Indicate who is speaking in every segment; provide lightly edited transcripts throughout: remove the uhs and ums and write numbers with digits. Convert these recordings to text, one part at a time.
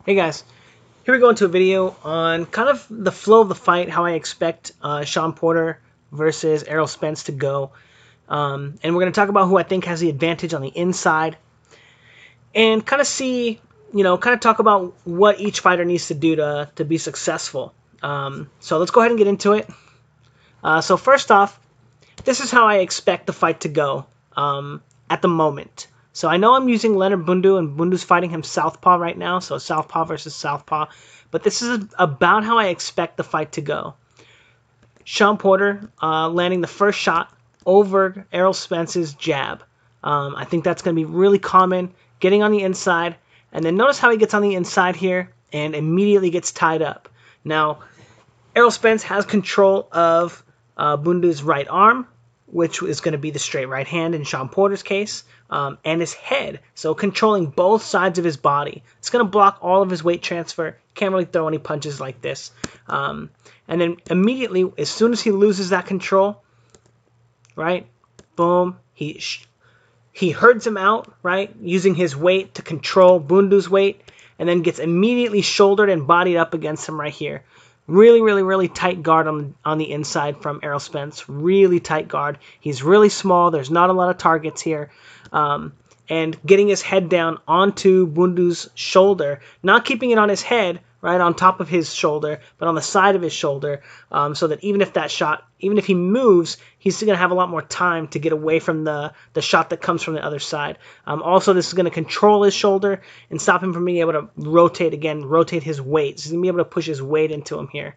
Speaker 1: Hey guys, here we go into a video on kind of the flow of the fight, how I expect Shawn Porter versus Errol Spence to go. And we're going to talk about who I think has the advantage on the inside and kind of see, kind of talk about what each fighter needs to do to be successful. So let's go ahead and get into it. So first off, this is how I expect the fight to go at the moment. So I know I'm using Leonard Bundu, and Bundu's fighting him southpaw right now, so southpaw versus southpaw. But this is about how I expect the fight to go. Shawn Porter landing the first shot over Errol Spence's jab. I think that's going to be really common, getting on the inside. And then notice how he gets on the inside here and immediately gets tied up. Now, Errol Spence has control of Bundu's right arm, which is going to be the straight right hand in Shawn Porter's case, and his head, so controlling both sides of his body. It's going to block all of his weight transfer. Can't really throw any punches like this. And then immediately, as soon as he loses that control, right, boom, he herds him out, right, using his weight to control Bundu's weight, and then gets immediately shouldered and bodied up against him right here. Really, really, really tight guard on the inside from Errol Spence. Really tight guard. He's really small. There's not a lot of targets here. And getting his head down onto Bundu's shoulder, not keeping it on his head, right, on top of his shoulder, but on the side of his shoulder, so that even if he moves, he's still going to have a lot more time to get away from the shot that comes from the other side. Also, this is going to control his shoulder and stop him from being able to rotate his weight. So he's going to be able to push his weight into him here.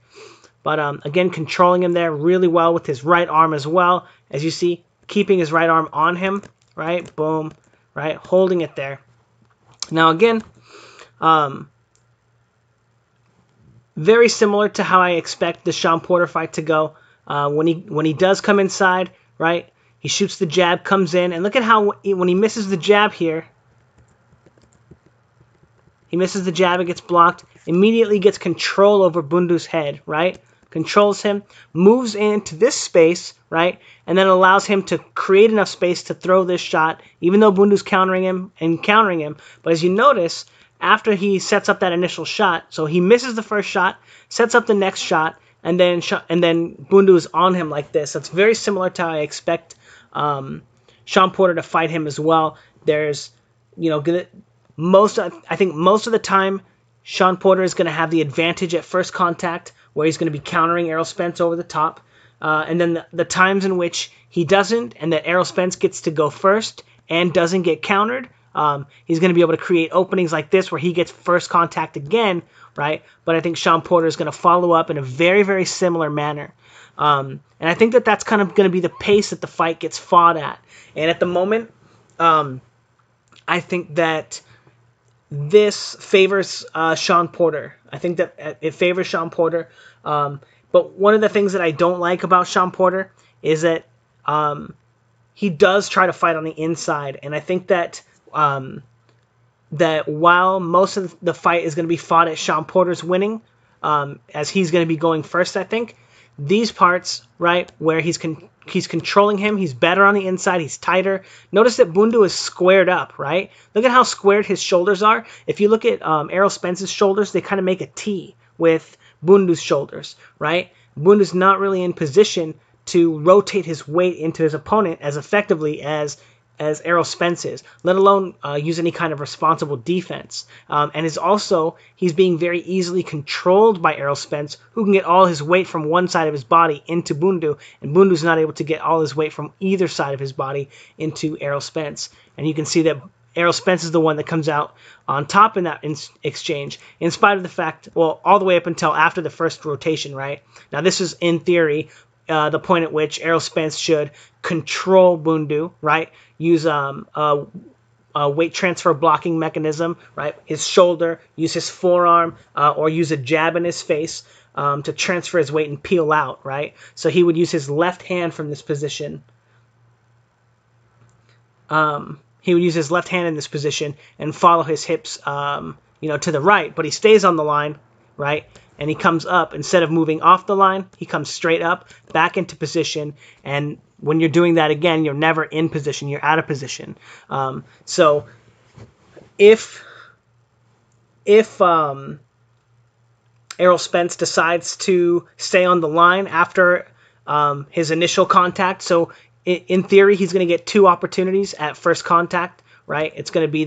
Speaker 1: But again, controlling him there really well with his right arm as well. As you see, keeping his right arm on him, right, boom, right, holding it there. Now again, very similar to how I expect the Shawn Porter fight to go. When he does come inside, right, he shoots the jab, comes in, and look at how when he misses the jab here, he misses the jab, it gets blocked, immediately gets control over Bundu's head, right, controls him, moves into this space, right, and then allows him to create enough space to throw this shot, even though Bundu's countering him. But as you notice, after he sets up that initial shot, so he misses the first shot, sets up the next shot, and then Bundu is on him like this. That's very similar to how I expect Shawn Porter to fight him as well. There's, I think most of the time, Shawn Porter is going to have the advantage at first contact, where he's going to be countering Errol Spence over the top. And then the times in which he doesn't, and that Errol Spence gets to go first and doesn't get countered, he's going to be able to create openings like this where he gets first contact again, right? But I think Shawn Porter is going to follow up in a very, very similar manner. And I think that that's kind of going to be the pace that the fight gets fought at. And at the moment, I think that this favors Shawn Porter. I think that it favors Shawn Porter. But one of the things that I don't like about Shawn Porter is that he does try to fight on the inside. And I think that that while most of the fight is going to be fought at Shawn Porter's winning, as he's going to be going first, I think, these parts, right, where he's controlling him, he's better on the inside, he's tighter. Notice that Bundu is squared up, right? Look at how squared his shoulders are. If you look at Errol Spence's shoulders, they kind of make a T with Bundu's shoulders, right? Bundu's not really in position to rotate his weight into his opponent as effectively as Errol Spence is, let alone use any kind of responsible defense. And he's being very easily controlled by Errol Spence, who can get all his weight from one side of his body into Bundu, and Bundu's not able to get all his weight from either side of his body into Errol Spence. And you can see that Errol Spence is the one that comes out on top in that exchange, in spite of the fact, well, all the way up until after the first rotation, right? Now, this is, in theory, the point at which Errol Spence should control Bundu, right? Use a weight transfer blocking mechanism, right? His shoulder, use his forearm, or use a jab in his face to transfer his weight and peel out, right? So he would use his left hand from this position. He would use his left hand in this position and follow his hips, to the right, but he stays on the line, right? And he comes up. Instead of moving off the line, he comes straight up, back into position, and when you're doing that again, you're never in position, you're out of position. So if if Errol Spence decides to stay on the line after his initial contact. So in theory, he's going to get 2 opportunities at first contact, right? It's going to be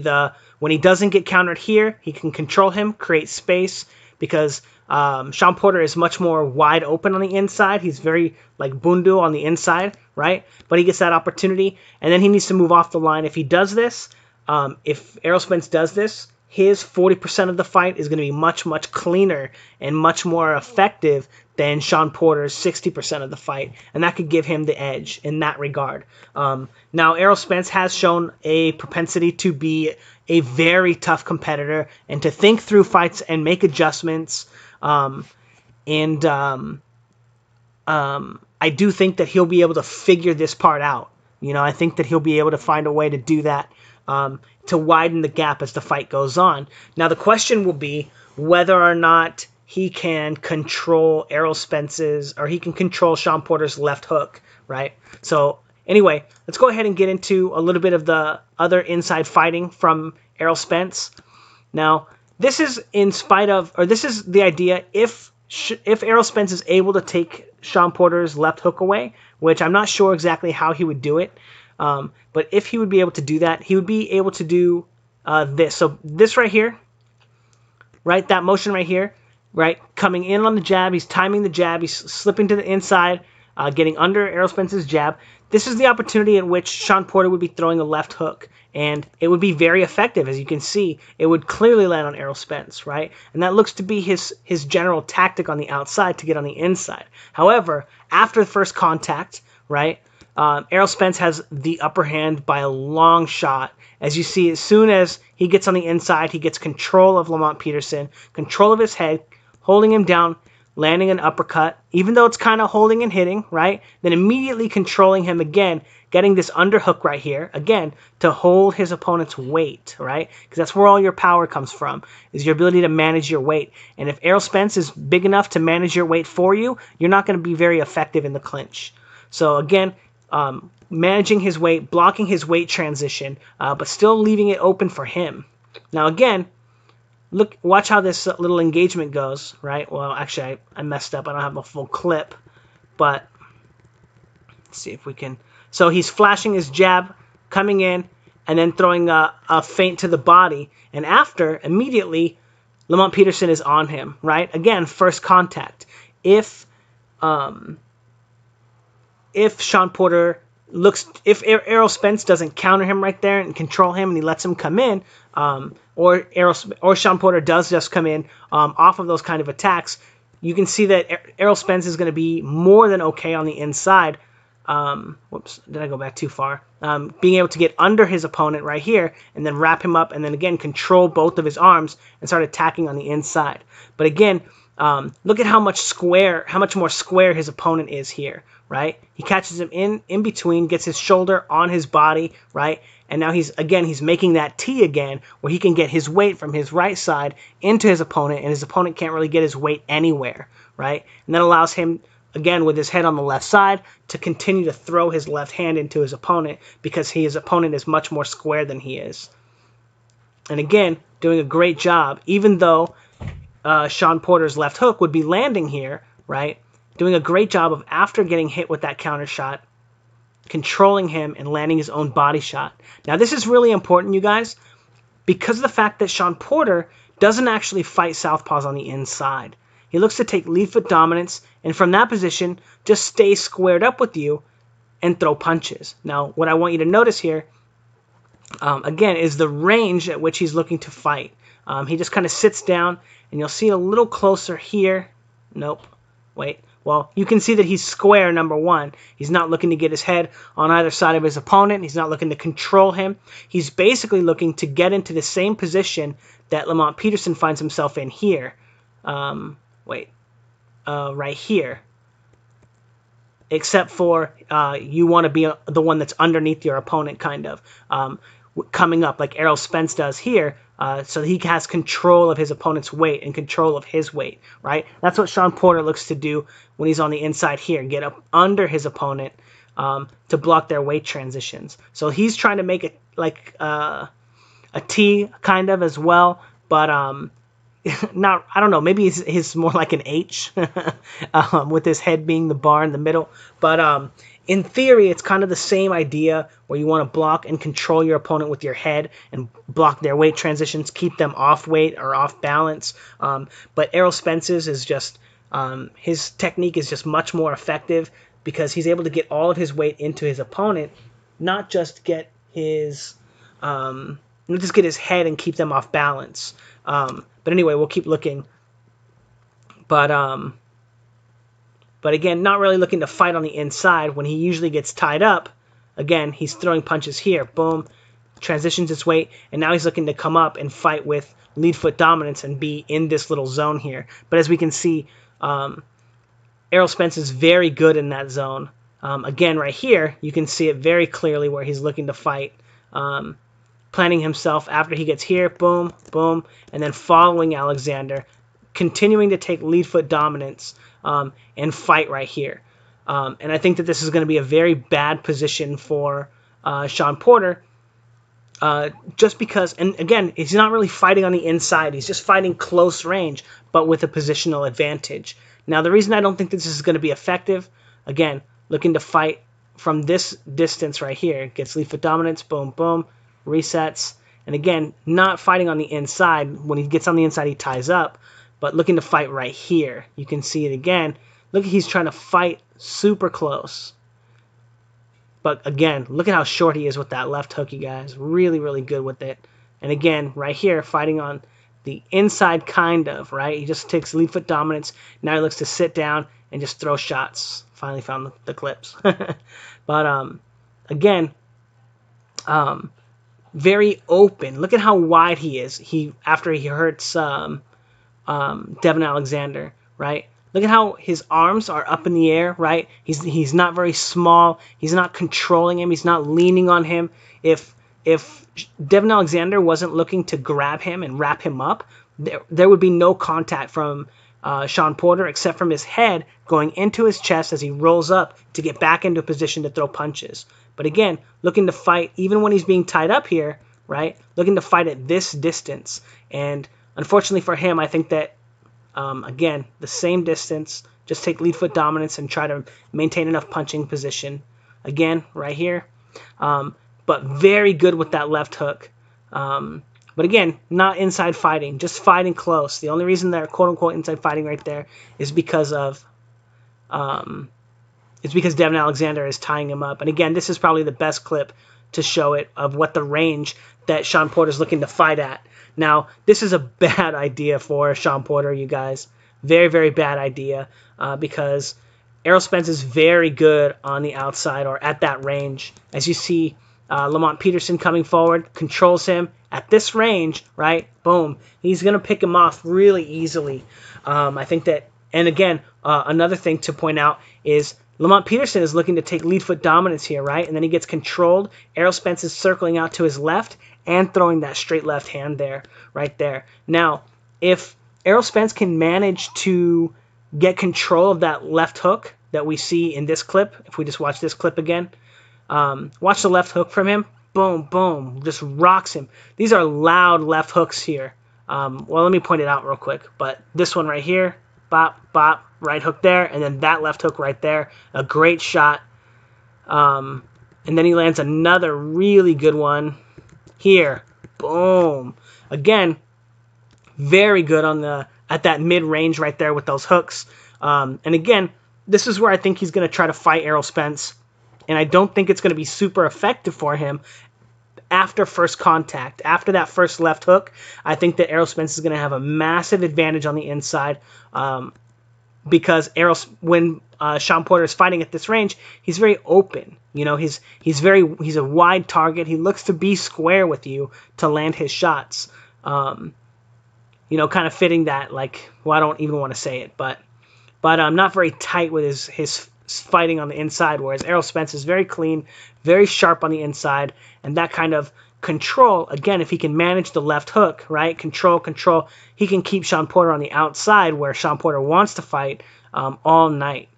Speaker 1: when he doesn't get countered here, he can control him, create space, because Shawn Porter is much more wide open on the inside. He's very like Bundu on the inside, right? But he gets that opportunity, and then he needs to move off the line. If he does this, if Errol Spence does this, his 40% of the fight is going to be much, much cleaner and much more effective than Shawn Porter's 60% of the fight. And that could give him the edge in that regard. Now, Errol Spence has shown a propensity to be a very tough competitor and to think through fights and make adjustments. I do think that he'll be able to figure this part out. I think that he'll be able to find a way to do that, to widen the gap as the fight goes on. Now, the question will be whether or not he can control Errol Spence's, or he can control Shawn Porter's left hook, right? So, anyway, let's go ahead and get into a little bit of the other inside fighting from Errol Spence. Now, this is this is the idea if Errol Spence is able to take Shawn Porter's left hook away, which I'm not sure exactly how he would do it. But if he would be able to do that, he would be able to do this. So this right here, right, that motion right here, right, coming in on the jab, he's timing the jab, he's slipping to the inside, getting under Errol Spence's jab. This is the opportunity in which Shawn Porter would be throwing a left hook, and it would be very effective. As you can see, it would clearly land on Errol Spence, right? And that looks to be his general tactic on the outside to get on the inside. However, after the first contact, right, Errol Spence has the upper hand by a long shot. As you see, as soon as he gets on the inside, he gets control of Lamont Peterson, control of his head, holding him down, landing an uppercut, even though it's kind of holding and hitting, right? Then immediately controlling him again, getting this underhook right here, again, to hold his opponent's weight, right? Because that's where all your power comes from, is your ability to manage your weight. And if Errol Spence is big enough to manage your weight for you, you're not going to be very effective in the clinch. So again, managing his weight, blocking his weight transition, but still leaving it open for him. Now again, watch how this little engagement goes, right? Well, actually, I messed up. I don't have a full clip, but let's see if we can. So he's flashing his jab, coming in, and then throwing a feint to the body. And after, immediately, Lamont Peterson is on him, right? Again, first contact. If Shawn Porter if Errol Spence doesn't counter him right there and control him, and he lets him come in, or Shawn Porter does just come in off of those kind of attacks, you can see that Errol Spence is going to be more than okay on the inside. Whoops, did I go back too far? Being able to get under his opponent right here and then wrap him up and then again control both of his arms and start attacking on the inside. But again, look at how much more square his opponent is here, right? He catches him in between, gets his shoulder on his body, right? And now he's making that T again, where he can get his weight from his right side into his opponent, and his opponent can't really get his weight anywhere, right? And that allows him, again, with his head on the left side, to continue to throw his left hand into his opponent, because his opponent is much more square than he is. And again, doing a great job, even though Shawn Porter's left hook would be landing here, right? Doing a great job of, after getting hit with that counter shot, controlling him and landing his own body shot. Now, this is really important, you guys, because of the fact that Shawn Porter doesn't actually fight southpaws on the inside. He looks to take lead foot dominance, and from that position, just stay squared up with you and throw punches. Now, what I want you to notice here, again, is the range at which he's looking to fight. He just kind of sits down, and you'll see a little closer here. Nope. Wait. Well, you can see that he's square, number one. He's not looking to get his head on either side of his opponent. He's not looking to control him. He's basically looking to get into the same position that Lamont Peterson finds himself in here. Right here. Except for you want to be the one that's underneath your opponent, kind of. Coming up, like Errol Spence does here, so that he has control of his opponent's weight and control of his weight, right? That's what Shawn Porter looks to do when he's on the inside here, get up under his opponent to block their weight transitions. So he's trying to make it like a T kind of as well, but not, I don't know, maybe he's more like an H, with his head being the bar in the middle. But in theory, it's kind of the same idea where you want to block and control your opponent with your head and block their weight transitions, keep them off weight or off balance. But Errol Spence's is just, his technique is just much more effective because he's able to get all of his weight into his opponent, not just get his head and keep them off balance. But anyway, we'll keep looking. But again, not really looking to fight on the inside. When he usually gets tied up, again, he's throwing punches here. Boom. Transitions its weight. And now he's looking to come up and fight with lead foot dominance and be in this little zone here. But as we can see, Errol Spence is very good in that zone. Again, right here, you can see it very clearly where he's looking to fight. Planning himself after he gets here, boom, boom, and then following Alexander, continuing to take lead foot dominance and fight right here. And I think that this is going to be a very bad position for Shawn Porter, just because, and again, he's not really fighting on the inside. He's just fighting close range, but with a positional advantage. Now, the reason I don't think this is going to be effective, again, looking to fight from this distance right here, gets lead foot dominance, boom, boom, resets, and again, not fighting on the inside. When he gets on the inside, he ties up, but looking to fight right here. You can see it again. Look, he's trying to fight super close. But again, look at how short he is with that left hook, you guys. Really, really good with it. And again, right here, fighting on the inside kind of, right? He just takes lead foot dominance. Now he looks to sit down and just throw shots. Finally found the clips. But again, very open. Look at how wide he is. After he hurts Devin Alexander, right? Look at how his arms are up in the air, right? He's not very small. He's not controlling him. He's not leaning on him. If Devin Alexander wasn't looking to grab him and wrap him up, there would be no contact from Shawn Porter except from his head going into his chest as he rolls up to get back into a position to throw punches. But again, looking to fight even when he's being tied up here, right? Looking to fight at this distance. And unfortunately for him, I think that, again, the same distance, just take lead foot dominance and try to maintain enough punching position. Again, right here. But very good with that left hook. But again, not inside fighting, just fighting close. The only reason they're quote-unquote inside fighting right there is because of Devin Alexander is tying him up. And again, this is probably the best clip to show it of what the range that Shawn Porter is looking to fight at. Now, this is a bad idea for Shawn Porter, you guys. Very, very bad idea because Errol Spence is very good on the outside or at that range. As you see, Lamont Peterson coming forward, controls him at this range, right? Boom. He's going to pick him off really easily. I think that, and again, another thing to point out is Lamont Peterson is looking to take lead foot dominance here, right? And then he gets controlled. Errol Spence is circling out to his left and throwing that straight left hand there, right there. Now, if Errol Spence can manage to get control of that left hook that we see in this clip, if we just watch this clip again, watch the left hook from him. Boom, boom, just rocks him. These are loud left hooks here. Well, let me point it out real quick. But this one right here, bop, bop, right hook there, and then that left hook right there. A great shot. And then he lands another really good one here. Boom. Again, very good on at that mid-range right there with those hooks. And again, this is where I think he's going to try to fight Errol Spence. And I don't think it's going to be super effective for him after first contact. After that first left hook, I think that Errol Spence is going to have a massive advantage on the inside because when Shawn Porter is fighting at this range, he's very open. You know, he's a wide target. He looks to be square with you to land his shots. You know, kind of fitting that, like, well, I don't even want to say it, but not very tight with his fighting on the inside, whereas Errol Spence is very clean, very sharp on the inside, and that kind of control, again, if he can manage the left hook, right, control, he can keep Shawn Porter on the outside where Shawn Porter wants to fight all night.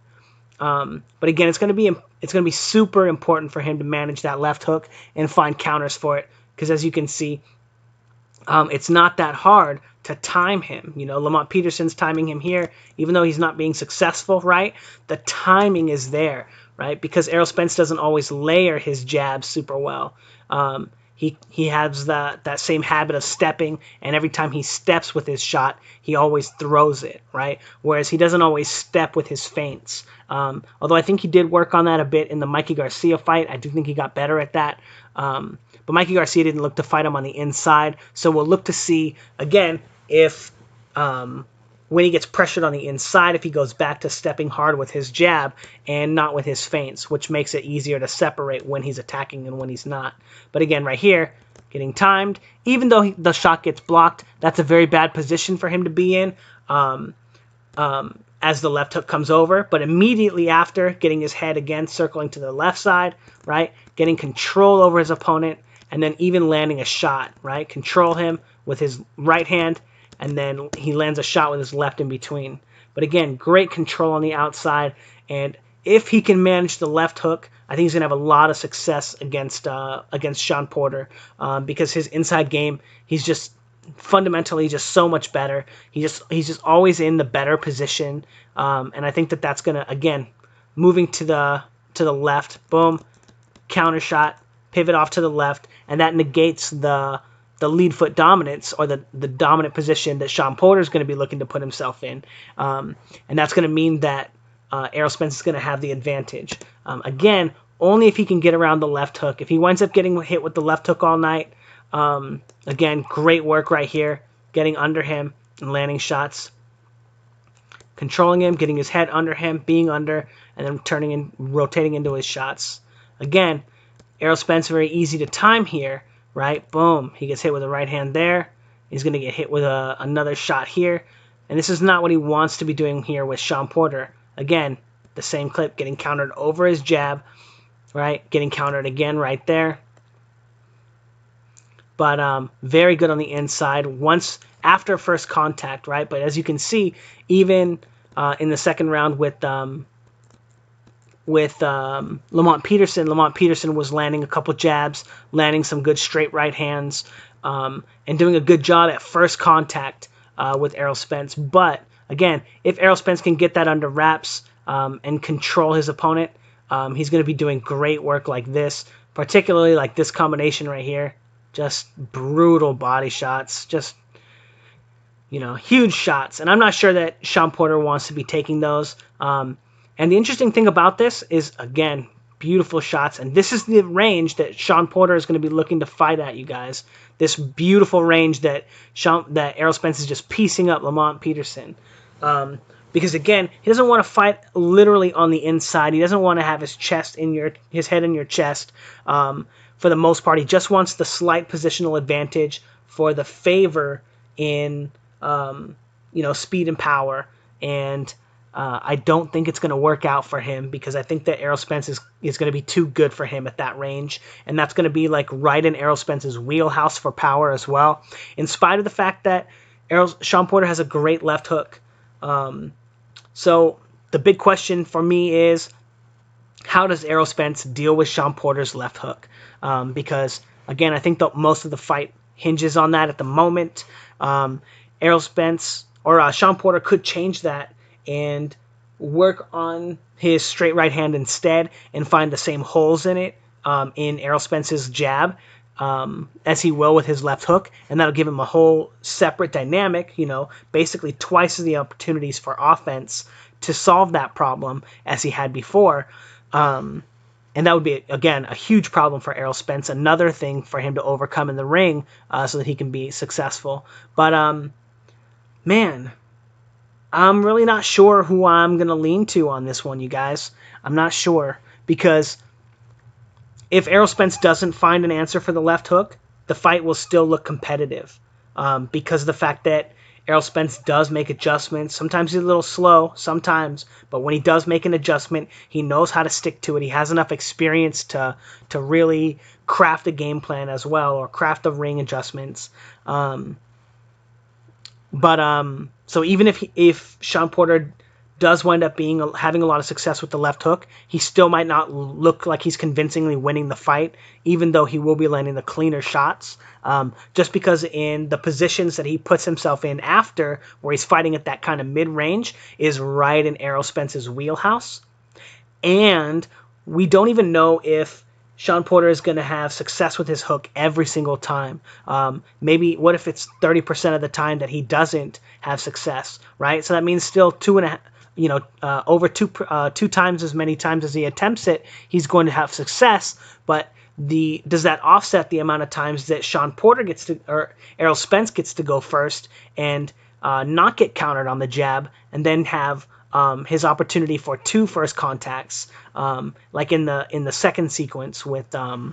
Speaker 1: But again, it's going to be super important for him to manage that left hook and find counters for it, because as you can see, it's not that hard to time him. You know, Lamont Peterson's timing him here, even though he's not being successful, right? The timing is there, right? Because Errol Spence doesn't always layer his jabs super well. He has that same habit of stepping, and every time he steps with his shot, he always throws it, right? Whereas he doesn't always step with his feints. Although I think he did work on that a bit in the Mikey Garcia fight. I do think he got better at that. But Mikey Garcia didn't look to fight him on the inside, so we'll look to see, again, if when he gets pressured on the inside, if he goes back to stepping hard with his jab and not with his feints, which makes it easier to separate when he's attacking and when he's not. But again, right here, getting timed, even though the shot gets blocked, that's a very bad position for him to be in as the left hook comes over. But immediately after, getting his head again, circling to the left side, right, getting control over his opponent, and then even landing a shot, right, control him with his right hand, and then he lands a shot with his left in between. But again, great control on the outside, and if he can manage the left hook, I think he's going to have a lot of success against Shawn Porter because his inside game, he's just fundamentally just so much better. He's just always in the better position, and I think that's going to, again, moving to the left, boom, counter shot, pivot off to the left, and that negates the lead foot dominance, or the dominant position that Shawn Porter is going to be looking to put himself in. And that's going to mean that Errol Spence is going to have the advantage. Again, only if he can get around the left hook. If he winds up getting hit with the left hook all night, again, great work right here, getting under him and landing shots, controlling him, getting his head under him, being under, and then turning and rotating into his shots. Again, Errol Spence very easy to time here. Right, boom, he gets hit with the right hand there. He's going to get hit with another shot here. And this is not what he wants to be doing here with Shawn Porter. Again, the same clip, getting countered over his jab, right? Getting countered again right there. But very good on the inside once after first contact, right? But as you can see, even in the second round with Lamont Peterson was landing a couple jabs, landing some good straight right hands, and doing a good job at first contact with Errol Spence. But again, if Errol Spence can get that under wraps and control his opponent, he's going to be doing great work like this, particularly like this combination right here. Just brutal body shots, just, you know, huge shots. And I'm not sure that Shawn Porter wants to be taking those. And the interesting thing about this is, again, beautiful shots. And this is the range that Shawn Porter is going to be looking to fight at, you guys. This beautiful range that Errol Spence is just piecing up Lamont Peterson. Because, again, he doesn't want to fight literally on the inside. He doesn't want to have his head in your chest. For the most part, he just wants the slight positional advantage for the favor in, speed and power. And I don't think it's going to work out for him, because I think that Errol Spence is going to be too good for him at that range. And that's going to be like right in Errol Spence's wheelhouse for power as well. In spite of the fact that Shawn Porter has a great left hook. So the big question for me is, how does Errol Spence deal with Shawn Porter's left hook? Because, again, I think that most of the fight hinges on that at the moment. Errol Spence or Shawn Porter could change that and work on his straight right hand instead and find the same holes in it in Errol Spence's jab as he will with his left hook, and that'll give him a whole separate dynamic, basically twice the opportunities for offense to solve that problem as he had before. And that would be, again, a huge problem for Errol Spence, another thing for him to overcome in the ring so that he can be successful. But, man, I'm really not sure who I'm going to lean to on this one, you guys. I'm not sure, because if Errol Spence doesn't find an answer for the left hook, the fight will still look competitive because of the fact that Errol Spence does make adjustments. Sometimes he's a little slow, sometimes, but when he does make an adjustment, he knows how to stick to it. He has enough experience to really craft a game plan as well, or craft the ring adjustments. So even if Shawn Porter does wind up having a lot of success with the left hook, he still might not look like he's convincingly winning the fight, even though he will be landing the cleaner shots. Just because in the positions that he puts himself in after, where he's fighting at that kind of mid-range, is right in Errol Spence's wheelhouse. And we don't even know if Shawn Porter is going to have success with his hook every single time. Maybe what if it's 30% of the time that he doesn't have success, right? So that means still over two times as many times as he attempts it, he's going to have success. But does that offset the amount of times that Shawn Porter or Errol Spence gets to go first and not get countered on the jab, and then have his opportunity for 2 first contacts, like in the second sequence with Bundu,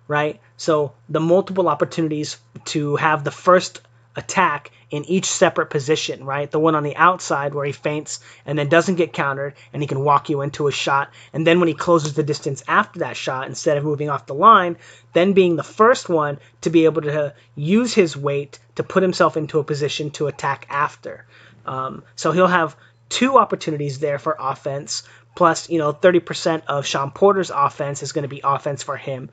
Speaker 1: right? So the multiple opportunities to have the first attack in each separate position, right? The one on the outside where he feints and then doesn't get countered, and he can walk you into a shot. And then when he closes the distance after that shot, instead of moving off the line, then being the first one to be able to use his weight to put himself into a position to attack after. So he'll have 2 opportunities there for offense, plus 30% of Shawn Porter's offense is going to be offense for him.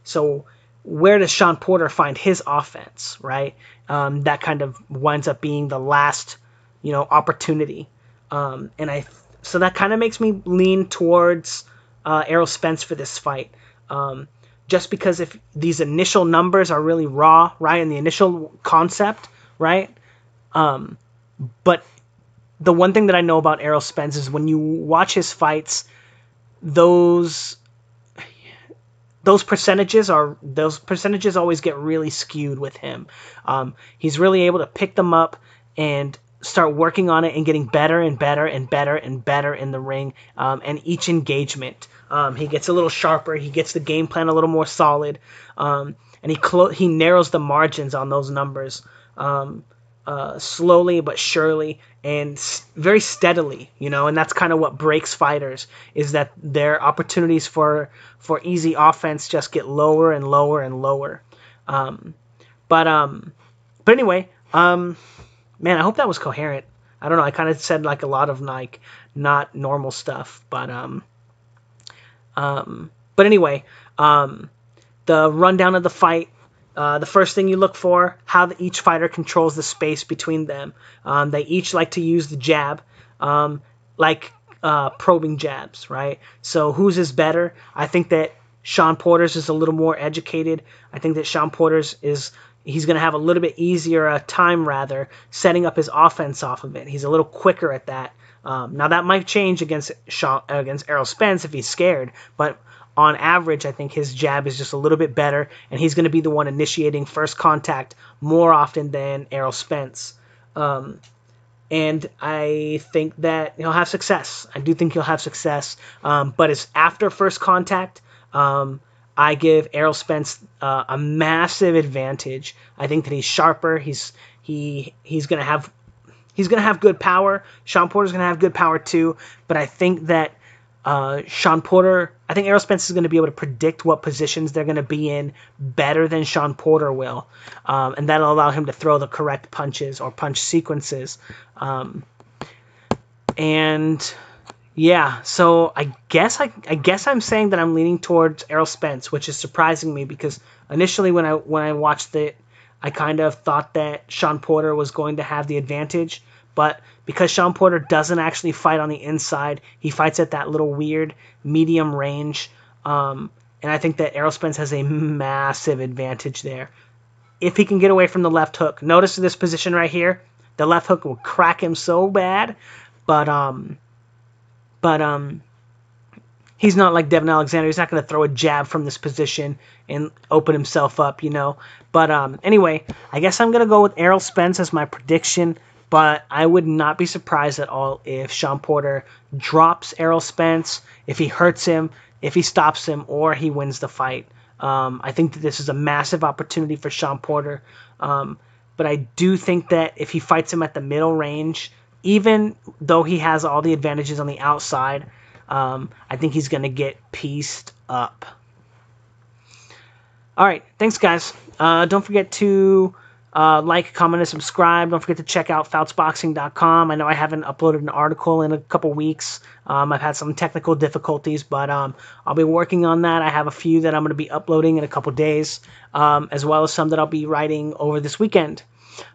Speaker 1: So where does Shawn Porter find his offense, right? That kind of winds up being the last, opportunity. So that kind of makes me lean towards Errol Spence for this fight. Just because if these initial numbers are really raw, right, and the initial concept, right? But the one thing that I know about Errol Spence is when you watch his fights, those percentages always get really skewed with him. He's really able to pick them up and start working on it and getting better and better and better and better in the ring. And each engagement, he gets a little sharper. He gets the game plan a little more solid, and he narrows the margins on those numbers slowly but surely and very steadily. And that's kind of what breaks fighters, is that their opportunities for easy offense just get lower and lower and lower. But anyway, man, I hope that was coherent. I don't know. I kind of said like a lot of like not normal stuff, but anyway, the rundown of the fight. The first thing you look for, how each fighter controls the space between them. They each like to use the jab, probing jabs, right? So whose is better? I think that Shawn Porter's is a little more educated. I think that Shawn Porter's he's going to have a little bit easier time, setting up his offense off of it. He's a little quicker at that. Now that might change against Errol Spence if he's scared, but on average, I think his jab is just a little bit better, and he's going to be the one initiating first contact more often than Errol Spence. And I think that he'll have success. I do think he'll have success, but it's after first contact. I give Errol Spence a massive advantage. I think that he's sharper. He's going to have good power. Shawn Porter's going to have good power too, but I think that I think Errol Spence is going to be able to predict what positions they're going to be in better than Shawn Porter will. And that'll allow him to throw the correct punches or punch sequences. And yeah, so I guess I'm saying that I'm leaning towards Errol Spence, which is surprising me because initially when I watched it, I kind of thought that Shawn Porter was going to have the advantage. But because Shawn Porter doesn't actually fight on the inside, he fights at that little weird medium range. And I think that Errol Spence has a massive advantage there. If he can get away from the left hook. Notice this position right here. The left hook will crack him so bad. But he's not like Devin Alexander. He's not going to throw a jab from this position and open himself up, But anyway, I guess I'm going to go with Errol Spence as my prediction. But I would not be surprised at all if Shawn Porter drops Errol Spence, if he hurts him, if he stops him, or he wins the fight. I think that this is a massive opportunity for Shawn Porter. But I do think that if he fights him at the middle range, even though he has all the advantages on the outside, I think he's going to get pieced up. All right, thanks, guys. Don't forget to like, comment, and subscribe. Don't forget to check out foutsboxing.com. I know I haven't uploaded an article in a couple weeks. I've had some technical difficulties, but I'll be working on that. I have a few that I'm going to be uploading in a couple days, as well as some that I'll be writing over this weekend.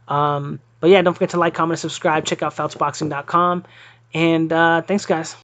Speaker 1: But yeah, don't forget to like, comment, and subscribe. Check out foutsboxing.com. And thanks, guys.